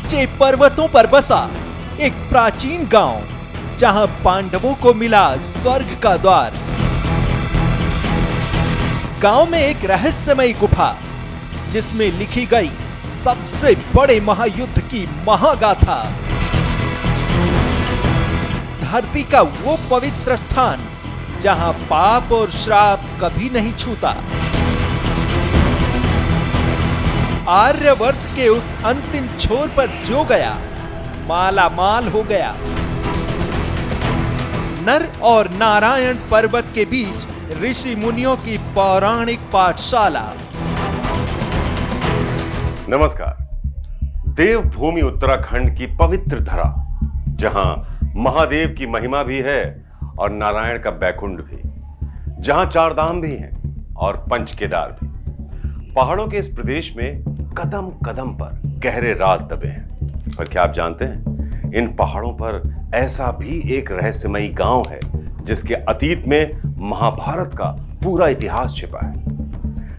ऊंचे पर्वतों पर बसा एक प्राचीन गांव, जहां पांडवों को मिला स्वर्ग का द्वार। गांव में एक रहस्यमयी गुफा, जिसमें लिखी गई सबसे बड़े महायुद्ध की महागाथा। धरती का वो पवित्र स्थान जहां पाप और श्राप कभी नहीं छूता। आर्यवर्त के उस अंतिम छोर पर जो गया, माला माल हो गया। नर और नारायण पर्वत के बीच ऋषि मुनियों की पौराणिक पाठशाला। नमस्कार। देवभूमि उत्तराखंड की पवित्र धरा, जहां महादेव की महिमा भी है और नारायण का बैकुंठ भी, जहां चार धाम भी हैं और पंच केदार भी। पहाड़ों के इस प्रदेश में कदम कदम पर गहरे राज दबे हैं। पर क्या आप जानते हैं, इन पहाड़ों पर ऐसा भी एक रहस्यमयी गांव है जिसके अतीत में महाभारत का पूरा इतिहास छिपा है।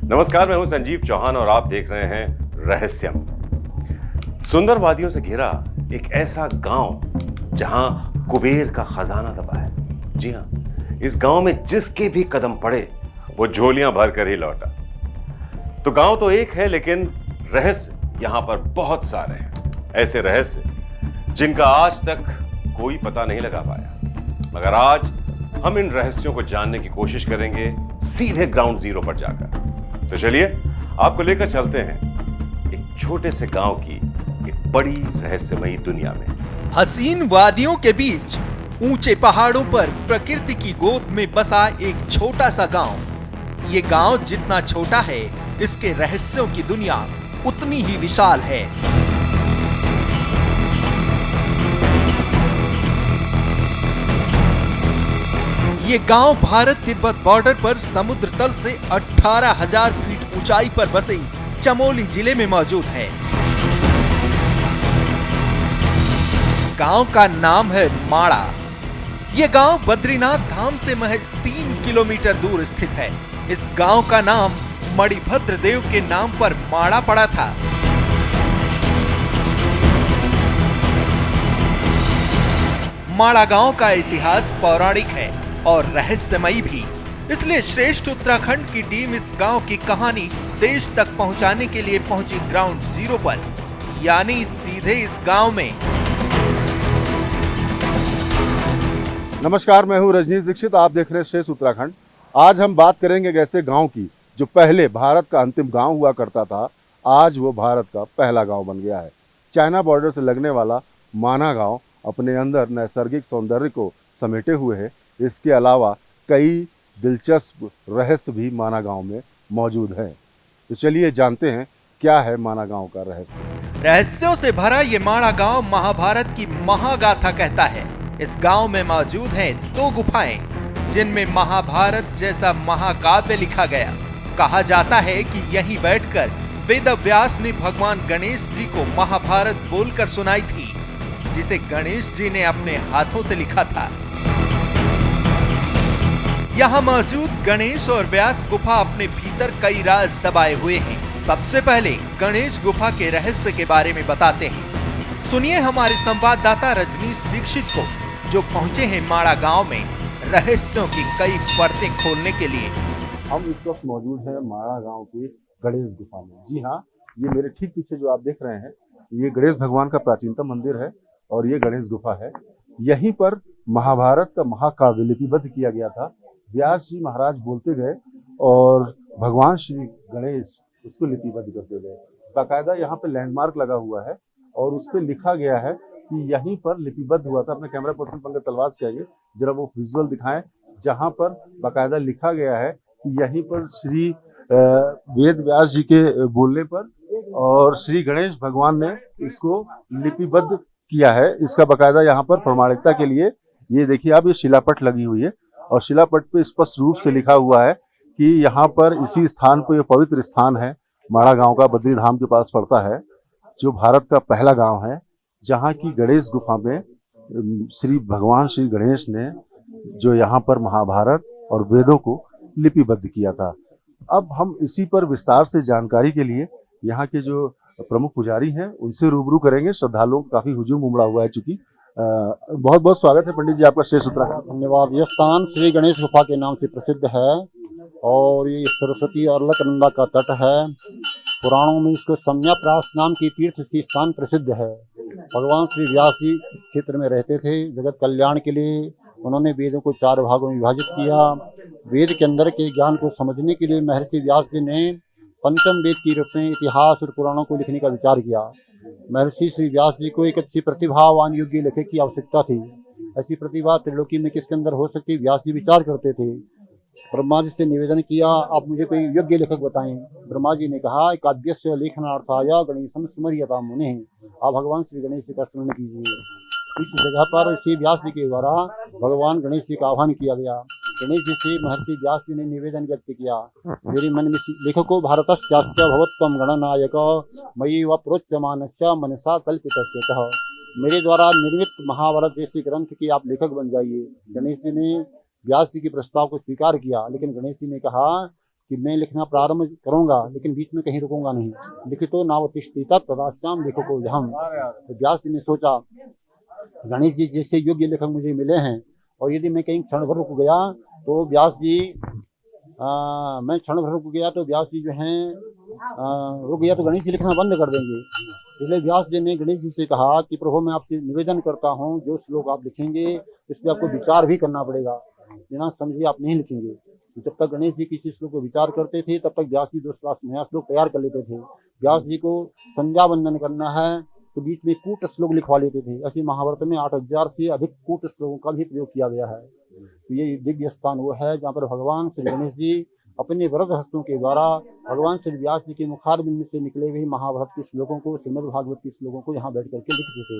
नमस्कार, मैं हूं संजीव चौहान और आप देख रहे हैं रहस्यम। सुंदर वादियों से घिरा एक ऐसा गांव जहां कुबेर का खजाना दबा है। जी हां, इस गांव में जिसके भी कदम पड़े वो झोलियां भर कर ही लौटा। तो गांव तो एक है, लेकिन रहस्य यहां पर बहुत सारे हैं। ऐसे रहस्य जिनका आज तक कोई पता नहीं लगा पाया। मगर आज हम इन रहस्यों को जानने की कोशिश करेंगे, सीधे ग्राउंड जीरो पर जाकर। तो चलिए आपको लेकर चलते हैं एक छोटे से गांव की एक बड़ी रहस्यमयी दुनिया में। हसीन वादियों के बीच ऊंचे पहाड़ों पर प्रकृति की गोद में बसा एक छोटा सा गांव। ये गांव जितना छोटा है, इसके रहस्यों की दुनिया उतनी ही विशाल है। ये गांव भारत तिब्बत बॉर्डर पर समुद्र तल से 18,000 फीट ऊंचाई पर बसे चमोली जिले में मौजूद है। गांव का नाम है माड़ा। ये गांव बद्रीनाथ धाम से महज 3 किलोमीटर दूर स्थित है। इस गांव का नाम मणिभद्र देव के नाम पर माड़ा पड़ा था। माड़ा गांव का इतिहास पौराणिक है और रहस्यमयी भी। इसलिए श्रेष्ठ उत्तराखंड की टीम इस गांव की कहानी देश तक पहुंचाने के लिए पहुंची ग्राउंड जीरो पर, यानी सीधे इस गांव में। नमस्कार, मैं हूं रजनीश दीक्षित। आप देख रहे हैं श्रेष्ठ उत्तराखंड। आज हम बात करेंगे एक ऐसे गांव की जो पहले भारत का अंतिम गांव हुआ करता था। आज वो भारत का पहला गांव बन गया है। चाइना बॉर्डर से लगने वाला माना गांव अपने अंदर नैसर्गिक सौंदर्य को समेटे हुए है। इसके अलावा कई दिलचस्प रहस्य भी माना गांव में मौजूद हैं। तो चलिए जानते हैं क्या है माना गांव का रहस्य। रहस्यों से भरा ये माड़ा गांव महाभारत की महागाथा कहता है। इस गांव में मौजूद हैं 2 गुफाएं, जिनमें महाभारत जैसा महाकाव्य लिखा गया। कहा जाता है कि यहीं बैठकर वेदव्यास ने भगवान गणेश जी को महाभारत बोलकर सुनाई थी, जिसे गणेश जी ने अपने हाथों से लिखा था। यहाँ मौजूद गणेश और व्यास गुफा अपने भीतर कई राज दबाए हुए हैं। सबसे पहले गणेश गुफा के रहस्य के बारे में बताते हैं। सुनिए हमारे संवाददाता रजनीश दीक्षित को, जो पहुंचे हैं माड़ा गांव में रहस्यों की कई परतें खोलने के लिए। हम इस वक्त मौजूद हैं माड़ा गांव की गणेश गुफा में। जी हाँ, ये मेरे ठीक पीछे जो आप देख रहे हैं, ये गणेश भगवान का प्राचीनतम मंदिर है और ये गणेश गुफा है। यहीं पर महाभारत का महाकाव्य लिपिबद्ध किया गया था। व्यास जी महाराज बोलते गए और भगवान श्री गणेश उसको लिपिबद्ध करते गए। बाकायदा यहाँ पे लैंडमार्क लगा हुआ है और उस पर लिखा गया है कि यहीं पर लिपिबद्ध हुआ था। अपने कैमरा पर्सन पंकज तलवार से आइए, जरा वो विजुअल दिखाएं, जहां पर बाकायदा लिखा गया है कि यहीं पर श्री वेद व्यास जी के बोलने पर और श्री गणेश भगवान ने इसको लिपिबद्ध किया है। इसका बाकायदा यहाँ पर प्रमाणिकता के लिए ये देखिए आप, ये शिलापट लगी हुई है और शिलापट पे स्पष्ट रूप से लिखा हुआ है कि यहाँ पर इसी स्थान पर, ये पवित्र स्थान है माड़ा गांव का, बद्री धाम के पास पड़ता है, जो भारत का पहला गांव है, जहाँ की गणेश गुफा में श्री भगवान श्री गणेश ने जो यहाँ पर महाभारत और वेदों को लिपिबद्ध किया था। अब हम इसी पर विस्तार से जानकारी के लिए यहाँ के जो प्रमुख पुजारी हैं, उनसे रूबरू करेंगे। श्रद्धालुओं का काफी हुजूम उमड़ा हुआ है। चूंकि बहुत बहुत स्वागत है पंडित जी आपका शेष उत्तराखंड। धन्यवाद। यह स्थान श्री गणेश गुफा के नाम से प्रसिद्ध है और ये सरस्वती और अलकनंदा का तट है। पुराणों में इसको सम्यप्रास नाम की तीर्थ से स्थान प्रसिद्ध है। भगवान श्री व्यास जी इस क्षेत्र में रहते थे। जगत कल्याण के लिए उन्होंने वेदों को 4 भागों में विभाजित किया। वेद के अंदर के ज्ञान को समझने के लिए महर्षि व्यास जी ने पंचम वेद के रूप में इतिहास और पुराणों को लिखने का विचार किया। महर्षि श्री व्यास जी को एक अच्छी प्रतिभावान योग्य लेखक की आवश्यकता थी। ऐसी प्रतिभा त्रिलोकी में किसके अंदर हो सकती? व्यास जी विचार करते थे। ब्रह्मा जी से निवेदन किया, आप मुझे कोई योग्य लेखक बताएं। ब्रह्मा जी ने कहा, काव्यस्य लेखनार्थाय गणेशम स्मर्यताम मुने, आप भगवान श्री गणेश जी का स्मरण कीजिए। इस जगह पर श्री व्यास जी के द्वारा भगवान गणेश जी का आह्वान किया गया। गणेश जी से महर्षि व्यास जी ने निवेदन व्यक्त किया, मेरे मन में लेखको भारतस्यास्य भवत्वं गणनायक मयि व प्रोच्यमानस्य मनसा कल्पितस्य, मेरे द्वारा निर्मित महाभारत जैसे ग्रंथ के आप लेखक बन जाइए। गणेश जी ने व्यास जी के प्रस्ताव को स्वीकार किया, लेकिन गणेश जी ने कहा कि मैं लिखना प्रारंभ करूंगा लेकिन बीच में कहीं रुकूंगा नहीं। लिखितो नावतिष्ठति तदास्याम लेखको हम। तो व्यास जी ने सोचा, गणेश जी जैसे योग्य लेखक मुझे मिले हैं और यदि मैं कहीं क्षण भर रुक गया तो व्यास जी मैं क्षण भर रुक गया तो व्यास जी जो हैं रुक गया तो गणेश जी लिखना बंद कर देंगे। इसलिए व्यास जी ने गणेश जी से कहा कि प्रभु मैं आपसे निवेदन करता हूँ, जो श्लोक आप लिखेंगे इस पर आपको विचार भी करना पड़ेगा, बिना समझे आप नहीं लिखेंगे। तो जब तक गणेश जी किसी श्लोक को विचार करते थे तब तक व्यास जी 2 नया श्लोक तैयार कर लेते थे। व्यास जी को संध्या वंदन करना है तो बीच में कूट श्लोक लिखवा लेते थे। ऐसे महाभारत में 8000 से अधिक कूट श्लोकों का भी प्रयोग किया गया है। तो ये दिव्य स्थान वो है जहाँ पर भगवान श्री गणेश जी अपने वरद हस्तों के द्वारा भगवान श्री व्यास जी के मुखारबिंद से निकले हुए महाभारत के श्लोकों को, श्रीमद् भागवत के श्लोकों को यहाँ बैठ करके लिखते थे।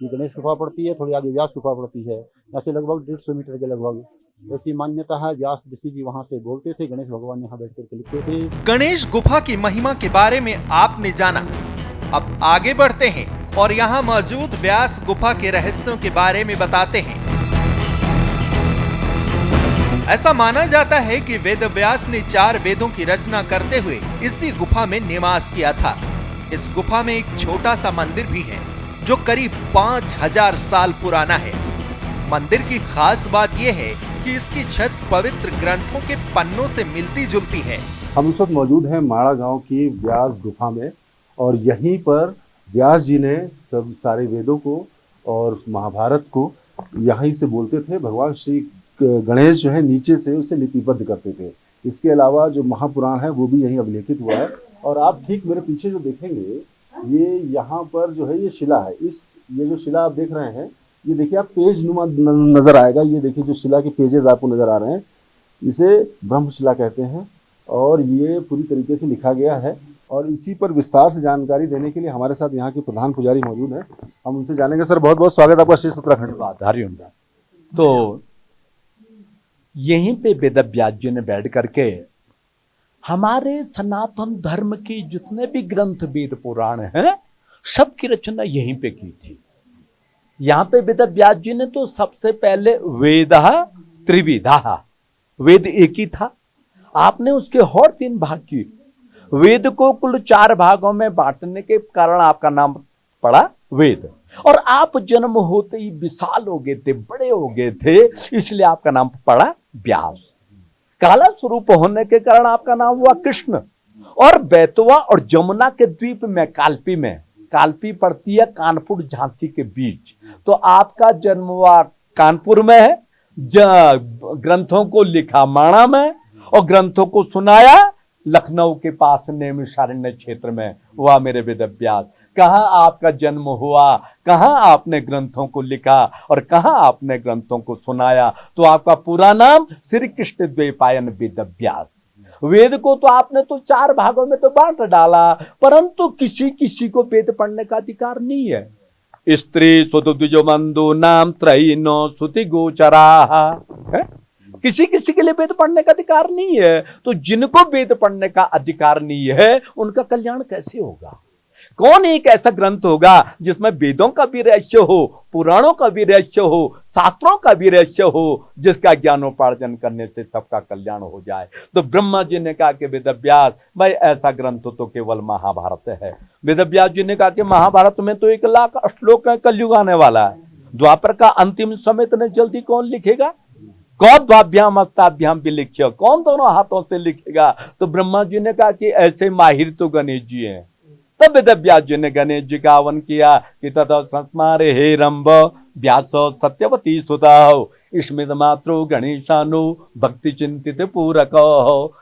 ये गणेश गुफा पड़ती है, थोड़ी आगे व्यास गुफा पड़ती है, यहाँ से लगभग 150 मीटर के लगभग। ऐसी मान्यता है, व्यास ऋषि जी वहाँ से बोलते थे, गणेश भगवान यहाँ बैठ करके लिखते थे। गणेश गुफा की महिमा के बारे में आपने जाना। अब आगे बढ़ते हैं और यहाँ मौजूद व्यास गुफा के रहस्यों के बारे में बताते हैं। ऐसा माना जाता है कि वेद व्यास ने 4 वेदों की रचना करते हुए इसी गुफा में निवास किया था। इस गुफा में एक छोटा सा मंदिर भी है जो करीब 5000 साल पुराना है। मंदिर की खास बात यह है कि इसकी छत पवित्र ग्रंथों के पन्नों से मिलती जुलती है। हम इस वक्त मौजूद हैं माड़ा गांव की व्यास गुफा में और यहीं पर व्यास जी ने सब सारे वेदों को और महाभारत को यहीं से बोलते थे। भगवान श्री गणेश जो है नीचे से उसे लिपिबद्ध करते थे। इसके अलावा जो महापुराण है वो भी यहीं अभिलेखित हुआ है। और आप ठीक मेरे पीछे जो देखेंगे ये यहाँ पर जो है ये शिला है। ये जो शिला आप देख रहे हैं ये देखिए आप पेज नुमा नजर आएगा। ये देखिए जो शिला के पेजेस आपको नजर आ रहे हैं इसे ब्रह्मशिला कहते हैं और ये पूरी तरीके से लिखा गया है। और इसी पर विस्तार से जानकारी देने के लिए हमारे साथ यहाँ के प्रधान पुजारी मौजूद हैं, हम उनसे जानेंगे। सर बहुत बहुत स्वागत आपका शेष उत्तराखंड। तो यहीं पे वेद व्यास जी ने बैठ करके हमारे सनातन धर्म के जितने भी ग्रंथ वेद पुराण हैं सबकी रचना यहीं पे की थी। यहाँ पे वेद व्यास जी ने तो सबसे पहले वेद त्रिविधा, वेद एक ही था, आपने उसके और 3 भाग किए। वेद को कुल 4 भागों में बांटने के कारण आपका नाम पड़ा वेद। और आप जन्म होते ही विशाल हो गए थे, बड़े हो गए थे, इसलिए आपका नाम पड़ा व्यास। काला स्वरूप होने के कारण आपका नाम हुआ कृष्ण। और बेतवा और जमुना के द्वीप में कालपी पड़ती है कानपुर झांसी के बीच, तो आपका जन्म हुआ कानपुर में है। ग्रंथों को लिखा माणा में और ग्रंथों को सुनाया लखनऊ के पास नैमिषारण्य क्षेत्र में हुआ मेरे वेद व्यास। कहाँ आपका जन्म हुआ, कहाँ आपने ग्रंथों को लिखा और कहाँ आपने ग्रंथों को सुनाया, तो आपका पूरा नाम श्री कृष्ण द्वैपायन वेद व्यास। वेद को तो आपने तो 4 भागों में तो बांट डाला, परंतु किसी किसी को वेद पढ़ने का अधिकार नहीं है। स्त्री सुद्विजमंदु नाम त्रयीनो श्रुति गोचरा, किसी किसी के लिए वेद पढ़ने का अधिकार नहीं है। तो जिनको वेद पढ़ने का अधिकार नहीं है उनका कल्याण कैसे होगा? कौन एक ऐसा ग्रंथ होगा जिसमें वेदों का भी रहस्य हो, पुराणों का भी रहस्य हो, शास्त्रों का भी रहस्य हो, जिसका ज्ञानोपार्जन करने से सबका कल्याण हो जाए। तो ब्रह्मा जी ने कहा कि वेदव्यास भाई ऐसा ग्रंथ तो केवल महाभारत है। वेदव्यास जी ने कहा कि महाभारत में तो 1,00,000 श्लोक है, कलयुग आने वाला है, द्वापर का अंतिम समय इतने जल्दी कौन लिखेगा? कौद्वाभ्याम अस्ताभ्याम विलिख्य, कौन दोनों हाथों से लिखेगा? तो ब्रह्मा जी ने कहा कि ऐसे माहिर तो गणेश जी हैं। तब वेदव्यास जी ने गणेश जी का आह्वान किया कि तथा संस्मारे हे रंभ व्यास सत्यवती सुता स्मित मात्रो गणेशानु भक्ति चिंतित पूरक।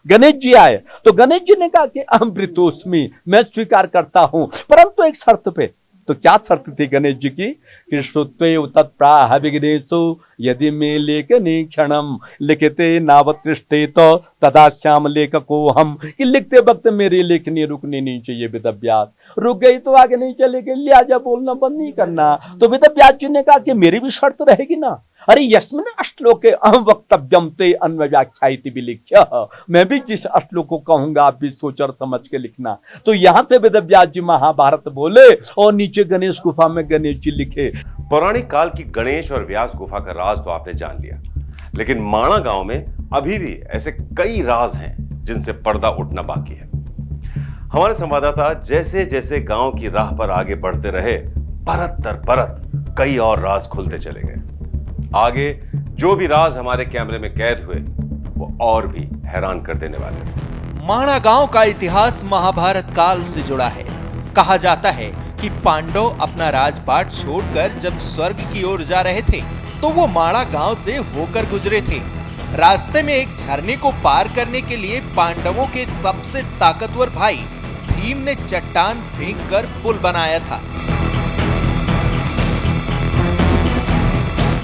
गणेश जी आए तो गणेश जी ने कहा कि अहम प्रीतोस्मि, मैं स्वीकार करता हूं, परंतु एक शर्त पे। तो क्या शर्त थी गणेश जी की? कि श्रुत्वेव तत्प्राह विघ्नेषु यदि मे लेखनी क्षणम लिखते नावतिष्ठे तो तदा श्याम लेखको हम, कि लिखते वक्त मेरी लेखनी रुकनी नहीं चाहिए। वेदव्यास रुक गई तो आगे नहीं चलेगी, लिहाजा बोलना बंद नहीं करना। तो वेदव्यास जी ने कहा कि मेरी भी शर्त रहेगी ना। अरे यस्मिन् श्लोके अहम वक्तव्यम ते अन्वव्याख्यायति विलिख्य, मैं भी जिस श्लोक को कहूंगा आप भी सोच और समझ के लिखना। तो यहां से वेदव्यास जी महाभारत बोले और नीचे गणेश गुफा में गणेश जी लिखे। पौराणिक काल की गणेश और व्यास गुफा का राज तो आपने जान लिया, लेकिन माणा गांव में अभी भी ऐसे कई राज हैं जिनसे पर्दा उठना बाकी है। हमारे संवाददाता जैसे जैसे गांव की राह पर आगे बढ़ते रहे, परत दर परत कई और राज खुलते चले गए। आगे जो भी राज हमारे कैमरे में कैद हुए वो और भी हैरान कर देने वाले थे। माणा गांव का इतिहास महाभारत काल से जुड़ा है। कहा जाता है कि पांडव अपना राजपाट छोड़कर जब स्वर्ग की ओर जा रहे थे तो वो माणा गांव से होकर गुजरे थे। रास्ते में एक झरने को पार करने के लिए पांडवों के सबसे ताकतवर भाई भीम ने चट्टान फेंककर पुल बनाया था।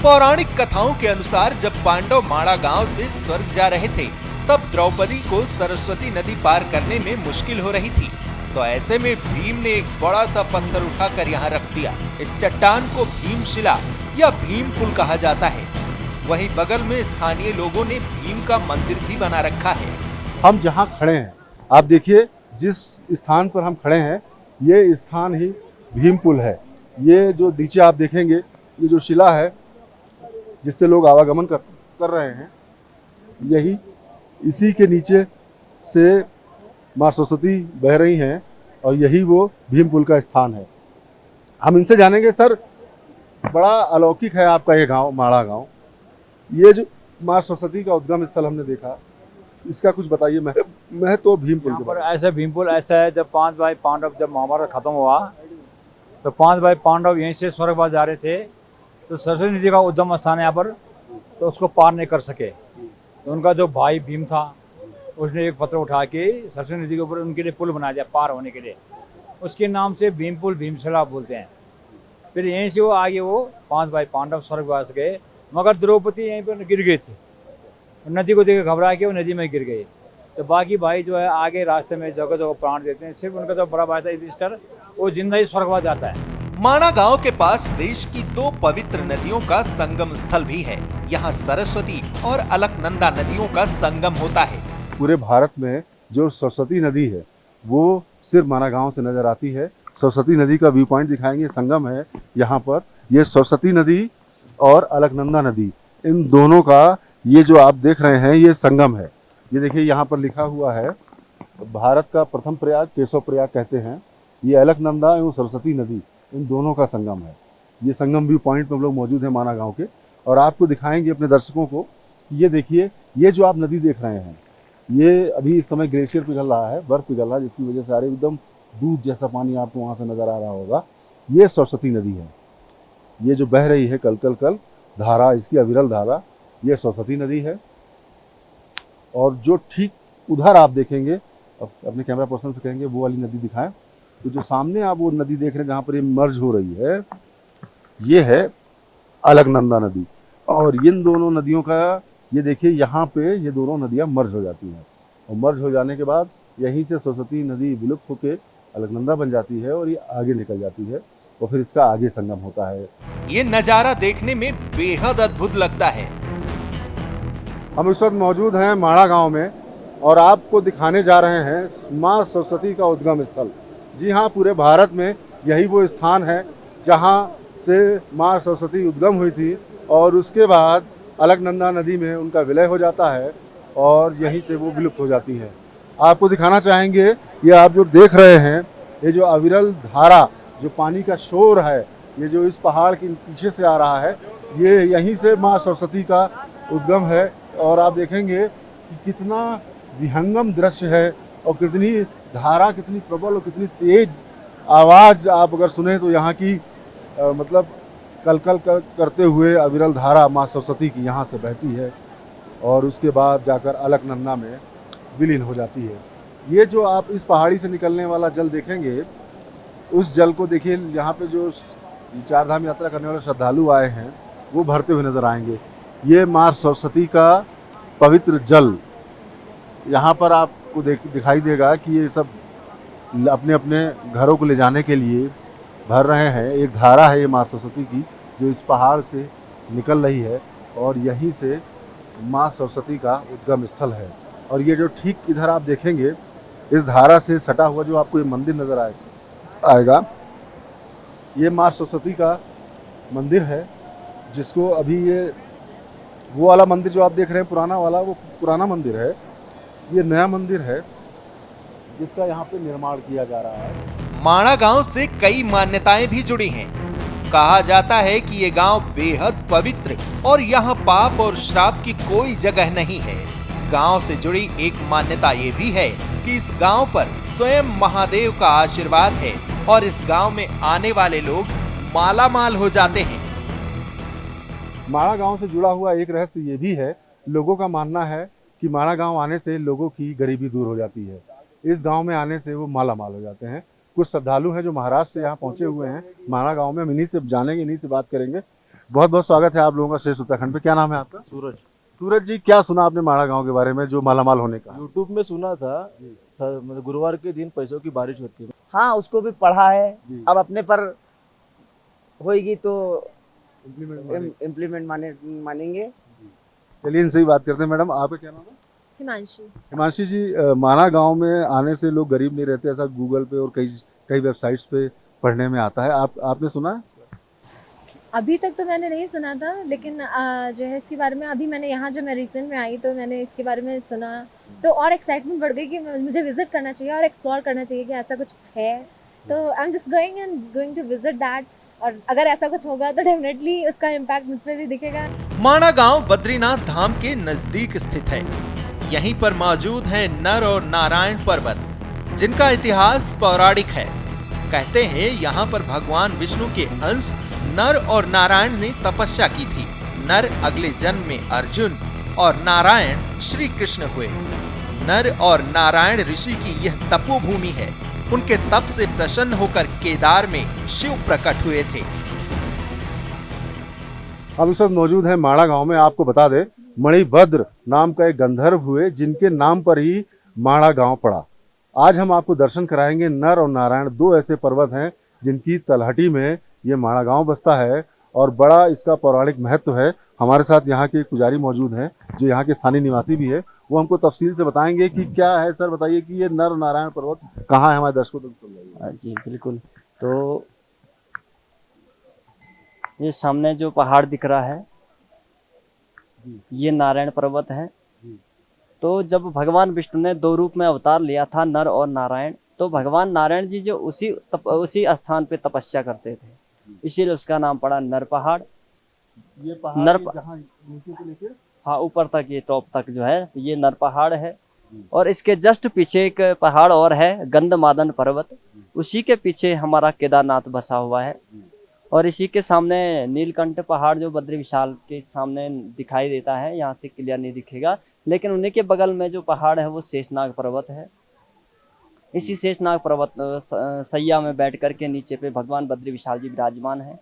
पौराणिक कथाओं के अनुसार जब पांडव माणा गांव से स्वर्ग जा रहे थे तब द्रौपदी को सरस्वती नदी पार करने में मुश्किल हो रही थी। तो ऐसे में भीम ने एक बड़ा सा पत्थर उठाकर यहाँ रख दिया। इस चट्टान को भीमशिला या भीम पुल कहा जाता है। वहीं बगल में स्थानीय लोगों ने भीम का मंदिर भी बना रखा है। हम जहाँ खड़े हैं, आप देखिए जिस स्थान पर हम खड़े हैं ये स्थान ही भीम पुल है। ये जो नीचे आप देखेंगे ये जो शिला है जिससे लोग आवागमन कर रहे हैं, यही इसी के नीचे से माँ सरस्वती बह रही हैं और यही वो भीम पुल का स्थान है। हम इनसे जानेंगे, सर बड़ा अलौकिक है आपका ये गांव, माणा गांव। ये जो माँ सरस्वती का उद्गम स्थल हमने देखा, इसका कुछ बताइए। मैं तो भीम पुल के बारे में। ऐसा भीम पुल ऐसा है, जब 5 भाई पांडव जब महाभारत खत्म हुआ तो 5 भाई पांडव यहीं से स्वर्गवास जा रहे थे, तो सरस्वती नदी का उद्गम स्थान है यहाँ पर, तो उसको पार नहीं कर सके। तो उनका जो भाई भीम था उसने एक पत्थर उठा के सरस्वती नदी के ऊपर उनके लिए पुल बना दिया पार होने के लिए। उसके नाम से भीम पुल भीमशिला बोलते हैं। फिर यहीं से वो आगे वो 5 भाई पांडव स्वर्गवास गए, मगर द्रौपदी यहीं पर गिर गई थी। नदी को देख घबरा के वो नदी में गिर गई। तो बाकी भाई जो है आगे रास्ते में जगह जगह प्राण देते हैं। सिर्फ उनका जो बड़ा भाई था युधिष्ठिर, वो जिंदा ही स्वर्गवास जाता है। माणा गांव के पास देश की 2 पवित्र नदियों का संगम स्थल भी है। यहाँ सरस्वती और अलकनंदा नदियों का संगम होता है। पूरे भारत में जो सरस्वती नदी है वो सिर्फ माणा गांव से नजर आती है। सरस्वती नदी का व्यू पॉइंट दिखाएंगे, संगम है यहाँ पर। ये सरस्वती नदी और अलकनंदा नदी, इन दोनों का ये जो आप देख रहे हैं ये संगम है। ये देखिए यहाँ पर लिखा हुआ है भारत का प्रथम प्रयाग केशव प्रयाग कहते हैं। ये अलकनंदा एवं सरस्वती नदी इन दोनों का संगम है। ये संगम व्यू पॉइंट पर हम लोग मौजूद हैं माणा गांव के, और आपको दिखाएंगे अपने दर्शकों को। ये देखिए, ये जो आप नदी देख रहे हैं ये अभी इस समय ग्लेशियर पिघल रहा है, बर्फ पिघल रहा है, जिसकी वजह से सारे एकदम दूध जैसा पानी आपको वहाँ से नजर आ रहा होगा। ये सरस्वती नदी है, ये जो बह रही है कल कल कल धारा, इसकी अविरल धारा, ये सरस्वती नदी है। और जो ठीक उधर आप देखेंगे, अपने कैमरा पर्सन से कहेंगे वो वाली नदी दिखाएं, तो जो सामने आप वो नदी देख रहे हैं जहाँ पर ये मर्ज हो रही है, ये है अलकनंदा नदी। और इन दोनों नदियों का ये देखिए, यहाँ पे ये दोनों नदियाँ मर्ज हो जाती हैं, और मर्ज हो जाने के बाद यहीं से सरस्वती नदी विलुप्त होकर अलकनंदा बन जाती है और ये आगे निकल जाती है, और फिर इसका आगे संगम होता है। ये नजारा देखने में बेहद अद्भुत लगता है। हम इस वक्त मौजूद हैं माणा गांव में और आपको दिखाने जा रहे हैं माँ सरस्वती का उद्गम स्थल, जी हाँ, पूरे भारत में यही वो स्थान है जहाँ से माँ सरस्वती उद्गम हुई थी और उसके बाद अलकनंदा नदी में उनका विलय हो जाता है और यहीं से वो विलुप्त हो जाती हैं। आपको दिखाना चाहेंगे, ये आप जो देख रहे हैं, ये जो अविरल धारा, जो पानी का शोर है, ये जो इस पहाड़ के पीछे से आ रहा है, ये यहीं से माँ सरस्वती का उद्गम है। और आप देखेंगे कि कितना विहंगम दृश्य है और कितनी धारा, कितनी प्रबल और कितनी तेज आवाज़ आप अगर सुने तो यहाँ की मतलब कलकल करते हुए अविरल धारा माँ सरस्वती की यहाँ से बहती है और उसके बाद जाकर अलकनंदा में विलीन हो जाती है। ये जो आप इस पहाड़ी से निकलने वाला जल देखेंगे, उस जल को देखिए, यहाँ पे जो चारधाम यात्रा करने वाले श्रद्धालु आए हैं वो भरते हुए नजर आएंगे। ये माँ सरस्वती का पवित्र जल यहाँ पर आपको दिखाई देगा कि ये सब अपने अपने घरों को ले जाने के लिए भर रहे हैं। एक धारा है ये माँ सरस्वती की जो इस पहाड़ से निकल रही है और यहीं से माँ सरस्वती का उद्गम स्थल है। और ये जो ठीक इधर आप देखेंगे, इस धारा से सटा हुआ जो आपको ये मंदिर नज़र आएगा, ये माँ सरस्वती का मंदिर है, जिसको अभी ये वो वाला मंदिर जो आप देख रहे हैं पुराना वाला, वो पुराना मंदिर है। ये नया मंदिर है जिसका यहाँ पे निर्माण किया जा रहा है। माणा गांव से कई मान्यताएं भी जुड़ी हैं। कहा जाता है कि ये गांव बेहद पवित्र और यहाँ पाप और श्राप की कोई जगह नहीं है। गांव से जुड़ी एक मान्यता ये भी है कि इस गांव पर स्वयं महादेव का आशीर्वाद है और इस गांव में आने वाले लोग मालामाल हो जाते हैं। माणा गांव से जुड़ा हुआ एक रहस्य ये भी है, लोगों का मानना है कि माणा गांव आने से लोगों की गरीबी दूर हो जाती है। इस गांव में आने से वो मालामाल हो जाते हैं। कुछ श्रद्धालु हैं जो महाराष्ट्र से यहाँ पहुंचे हुए हैं माणा गांव में। हम इन्हीं से जानेंगे, इन्हीं से बात करेंगे। बहुत बहुत स्वागत है आप लोगों का श्रेष्ठ उत्तराखंड पे। क्या नाम है आपका? सूरज। सूरज जी, क्या सुना आपने माणा गांव के बारे में जो मालामाल होने का? यूट्यूब में सुना था, मतलब गुरुवार के दिन पैसों की बारिश होती है। हाँ, उसको भी पढ़ा है। अब अपने पर होएगी तो इम्प्लीमेंट मानेंगे। चलिए इनसे ही बात करते हैं। मैडम, आपका क्या नाम है? हिमांशी। हिमांशी जी, माणा गांव में आने से लोग गरीब नहीं रहते, ऐसा गूगल पे और कई वेबसाइट्स पे पढ़ने में आता है। आपने सुना है? अभी तक तो मैंने नहीं सुना था, लेकिन जो है इसके बारे में अभी मैंने यहाँ जब मैं रिसेंट में आई तो मैंने इसके बारे में सुना तो और एक्साइटमेंट बढ़ गई कि मुझे विजिट करना चाहिए और एक्सप्लोर करना चाहिए कि ऐसा कुछ है। तो I am just going to visit that, और अगर ऐसा कुछ होगा तो डेफिनेटली उसका इम्पैक्ट मुझ पर भी दिखेगा। माणा गांव बद्रीनाथ धाम के नजदीक स्थित है। यहीं पर मौजूद है नर और नारायण पर्वत, जिनका इतिहास पौराणिक है। कहते हैं यहाँ पर भगवान विष्णु के अंश नर और नारायण ने तपस्या की थी। नर अगले जन्म में अर्जुन और नारायण श्री कृष्ण हुए। नर और नारायण ऋषि की यह तपोभूमि है। उनके तप से प्रसन्न होकर केदार में शिव प्रकट हुए थे। हम सब मौजूद हैं माणा गांव में। आपको बता दें, मणिभद्र नाम का एक गंधर्व हुए जिनके नाम पर ही माणा गांव पड़ा। आज हम आपको दर्शन कराएंगे। नर और नारायण दो ऐसे पर्वत हैं जिनकी तलहटी में ये माणा गांव बसता है और बड़ा इसका पौराणिक महत्व है। हमारे साथ यहाँ के पुजारी मौजूद हैं जो यहाँ के स्थानीय निवासी भी है। वो हमको तफसील से बताएंगे कि क्या है। सर बताइए कि ये नर नारायण पर्वत कहाँ है, हमारे दर्शकों तक सुन जाइए। जी बिल्कुल। तो ये सामने जो पहाड़ दिख रहा है ये नारायण पर्वत है। तो जब भगवान विष्णु ने दो रूप में अवतार लिया था, नर और नारायण, तो भगवान नारायण जी जो उसी स्थान पे तपस्या करते थे, इसीलिए उसका नाम पड़ा नर पहाड़। ये पहाड़ नर जहाँ नीचे से लेकर हाँ ऊपर तक, ये टॉप तक जो है ये नर पहाड़ है। और इसके जस्ट पीछे एक पहाड़ और है, गंधमादन पर्वत। उसी के पीछे हमारा केदारनाथ बसा हुआ है। और इसी के सामने नीलकंठ पहाड़ जो बद्री विशाल के सामने दिखाई देता है, यहाँ से क्लियर नहीं दिखेगा, लेकिन उन्हीं के बगल में जो पहाड़ है वो शेषनाग पर्वत है। इसी शेषनाग पर्वत सैया में बैठ करके नीचे पे भगवान बद्री विशाल जी विराजमान है।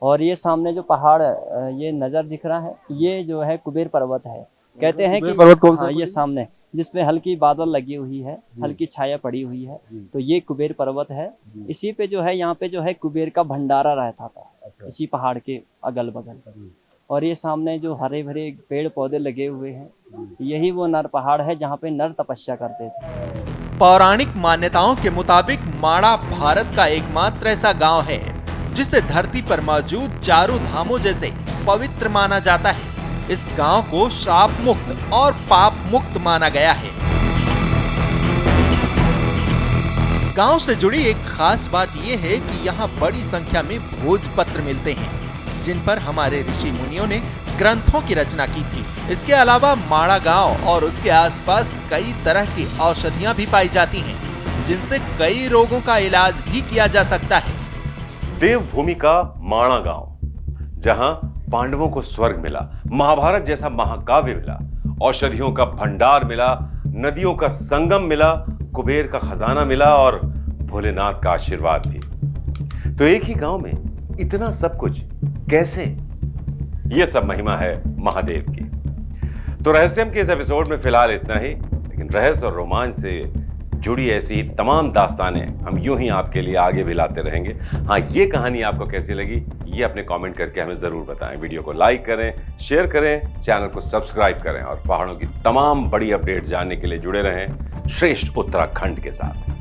और ये सामने जो पहाड़ ये नजर दिख रहा है, ये जो है कुबेर पर्वत है। कहते हैं कि पर्वत कौन सा? ये सामने जिसपे हल्की बादल लगी हुई है, हल्की छाया पड़ी हुई है, तो ये कुबेर पर्वत है। इसी पे जो है, यहाँ पे जो है कुबेर का भंडारा रहता था। अच्छा। इसी पहाड़ के अगल बगल। और ये सामने जो हरे भरे पेड़ पौधे लगे हुए हैं, यही वो नर पहाड़ है जहाँ पे नर तपस्या करते थे। पौराणिक मान्यताओं के मुताबिक माड़ा भारत का एकमात्र ऐसा गांव है जिसे धरती पर मौजूद चारों धामों जैसे पवित्र माना जाता है। इस गांव को शाप मुक्त और पाप मुक्त माना गया है। गांव से जुड़ी एक खास बात यह है कि यहाँ बड़ी संख्या में भोजपत्र मिलते हैं जिन पर हमारे ऋषि मुनियों ने ग्रंथों की रचना की थी। इसके अलावा माड़ा गांव और उसके आसपास कई तरह की औषधियां भी पाई जाती हैं जिनसे कई रोगों का इलाज भी किया जा सकता है। देवभूमि का माड़ा गांव, जहां पांडवों को स्वर्ग मिला, महाभारत जैसा महाकाव्य मिला, औषधियों का भंडार मिला, नदियों का संगम मिला, कुबेर का खजाना मिला और भोलेनाथ का आशीर्वाद भी। तो एक ही गांव में इतना सब कुछ कैसे? यह सब महिमा है महादेव की। तो रहस्यम के इस एपिसोड में फिलहाल इतना ही, लेकिन रहस्य और रोमांच से जुड़ी ऐसी तमाम दास्तानें हम यूं ही आपके लिए आगे भी लाते रहेंगे। हाँ, ये कहानी आपको कैसी लगी ये अपने कमेंट करके हमें जरूर बताएं। वीडियो को लाइक करें, शेयर करें, चैनल को सब्सक्राइब करें और पहाड़ों की तमाम बड़ी अपडेट जानने के लिए जुड़े रहें श्रेष्ठ उत्तराखंड के साथ।